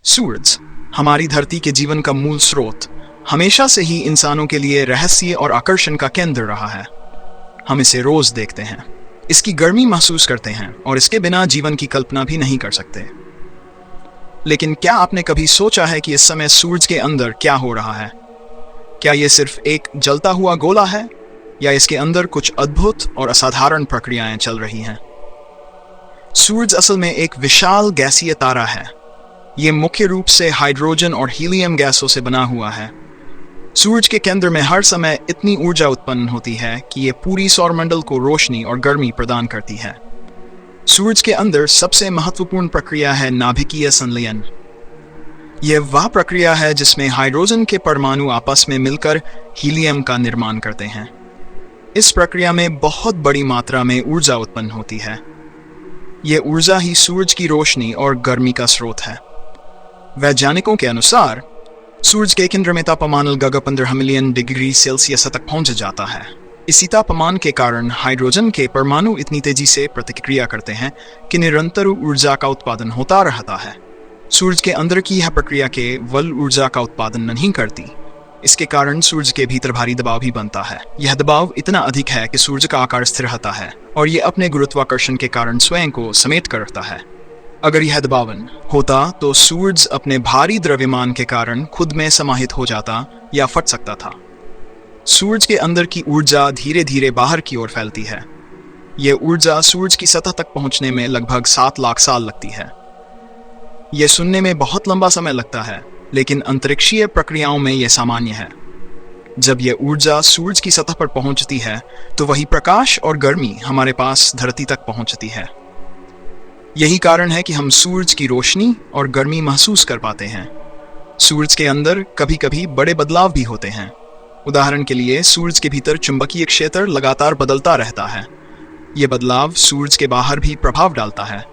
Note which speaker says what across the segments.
Speaker 1: सूरज, हमारी धरती के जीवन का मूल स्रोत, हमेशा से ही इंसानों के लिए रहस्य और आकर्षण का केंद्र रहा है। हम इसे रोज देखते हैं, इसकी गर्मी महसूस करते हैं और इसके बिना जीवन की कल्पना भी नहीं कर सकते। लेकिन क्या आपने कभी सोचा है कि इस समय सूरज के अंदर क्या हो रहा है? क्या यह सिर्फ एक जलता हुआ गोला है या इसके अंदर कुछ अद्भुत और असाधारण प्रक्रियाएं चल रही हैं? सूरज असल में एक विशाल गैसीय तारा है। ये मुख्य रूप से हाइड्रोजन और हीलियम गैसों से बना हुआ है। सूरज के केंद्र में हर समय इतनी ऊर्जा उत्पन्न होती है कि ये पूरी सौरमंडल को रोशनी और गर्मी प्रदान करती है। सूरज के अंदर सबसे महत्वपूर्ण प्रक्रिया है नाभिकीय संलयन। यह वह प्रक्रिया है जिसमें हाइड्रोजन के परमाणु आपस में मिलकर हीलियम का निर्माण करते हैं। इस प्रक्रिया में बहुत बड़ी मात्रा में ऊर्जा उत्पन्न होती है। यह ऊर्जा ही सूरज की रोशनी और गर्मी का स्रोत है। वैज्ञानिकों के अनुसार सूरज के केंद्र में तापमान लगभग 15 मिलियन डिग्री सेल्सियस तक पहुंच जाता है। इसी तापमान के कारण हाइड्रोजन के परमाणु इतनी तेजी से प्रतिक्रिया करते हैं कि निरंतर ऊर्जा का उत्पादन होता रहता है। सूरज के अंदर की यह प्रक्रिया केवल ऊर्जा का उत्पादन नहीं करती, इसके कारण सूरज के भीतर भारी दबाव भी बनता है। यह दबाव इतना अधिक है कि सूरज का आकार स्थिर रहता है और यह अपने गुरुत्वाकर्षण के कारण स्वयं को समेट कर रखता है। अगर यह दबावन होता तो सूरज अपने भारी द्रव्यमान के कारण खुद में समाहित हो जाता या फट सकता था। सूरज के अंदर की ऊर्जा धीरे धीरे बाहर की ओर फैलती है। यह ऊर्जा सूरज की सतह तक पहुंचने में लगभग 7 लाख साल लगती है। यह सुनने में बहुत लंबा समय लगता है, लेकिन अंतरिक्षीय प्रक्रियाओं में यह सामान्य है। जब यह ऊर्जा सूरज की सतह पर पहुंचती है तो वही प्रकाश और गर्मी हमारे पास धरती तक पहुंचती है। यही कारण है कि हम सूरज की रोशनी और गर्मी महसूस कर पाते हैं। सूरज के अंदर कभी कभी बड़े बदलाव भी होते हैं। उदाहरण के लिए सूरज के भीतर चुंबकीय क्षेत्र लगातार बदलता रहता है। यह बदलाव सूरज के बाहर भी प्रभाव डालता है।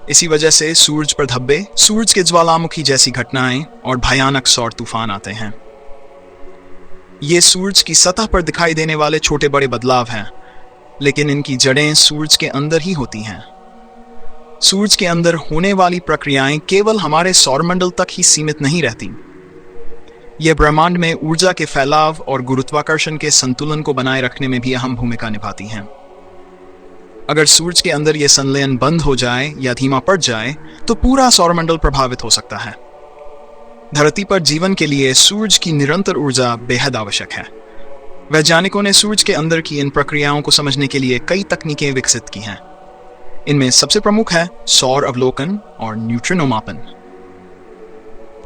Speaker 1: इसी वजह से सूरज पर धब्बे, सूरज के ज्वालामुखी जैसी घटनाएं और भयानक सौर तूफान आते हैं। ये सूरज की सतह पर दिखाई देने वाले छोटे बड़े बदलाव हैं, लेकिन इनकी जड़ें सूरज के अंदर ही होती हैं। सूरज के अंदर होने वाली प्रक्रियाएं केवल हमारे सौरमंडल तक ही सीमित नहीं रहती। यह ब्रह्मांड में ऊर्जा के फैलाव और गुरुत्वाकर्षण के संतुलन को बनाए रखने में भी अहम भूमिका निभाती हैं। अगर सूरज के अंदर यह संलयन बंद हो जाए या धीमा पड़ जाए तो पूरा सौरमंडल प्रभावित हो सकता है। धरती पर जीवन के लिए सूरज की निरंतर ऊर्जा बेहद आवश्यक है। वैज्ञानिकों ने सूरज के अंदर की इन प्रक्रियाओं को समझने के लिए कई तकनीकें विकसित की हैं। इनमें सबसे प्रमुख है सौर अवलोकन और न्यूट्रिनो मापन।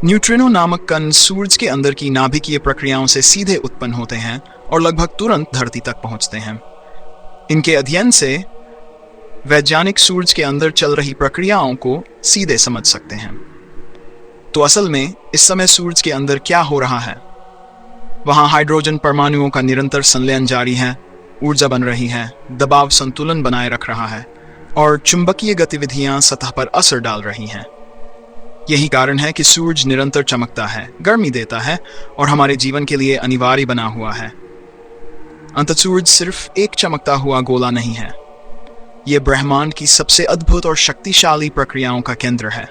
Speaker 1: न्यूट्रिनो नामक कण सूरज के अंदर की नाभिकीय प्रक्रियाओं से सीधे उत्पन्न होते हैं और लगभग तुरंत धरती तक पहुंचते हैं। इनके अध्ययन से वैज्ञानिक सूरज के अंदर चल रही प्रक्रियाओं को सीधे समझ सकते हैं। तो असल में इस समय सूरज के अंदर क्या हो रहा है? वहां हाइड्रोजन परमाणुओं का निरंतर संलयन जारी है, ऊर्जा बन रही है, दबाव संतुलन बनाए रख रहा है और चुंबकीय गतिविधियां सतह पर असर डाल रही हैं। यही कारण है कि सूरज निरंतर चमकता है, गर्मी देता है और हमारे जीवन के लिए अनिवार्य बना हुआ है। अंततः सूरज सिर्फ एक चमकता हुआ गोला नहीं है, यह ब्रह्मांड की सबसे अद्भुत और शक्तिशाली प्रक्रियाओं का केंद्र है।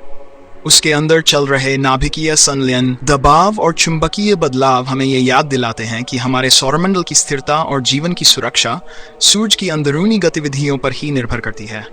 Speaker 1: उसके अंदर चल रहे नाभिकीय संलयन, दबाव और चुंबकीय बदलाव हमें यह याद दिलाते हैं कि हमारे सौरमंडल की स्थिरता और जीवन की सुरक्षा सूरज की अंदरूनी गतिविधियों पर ही निर्भर करती है।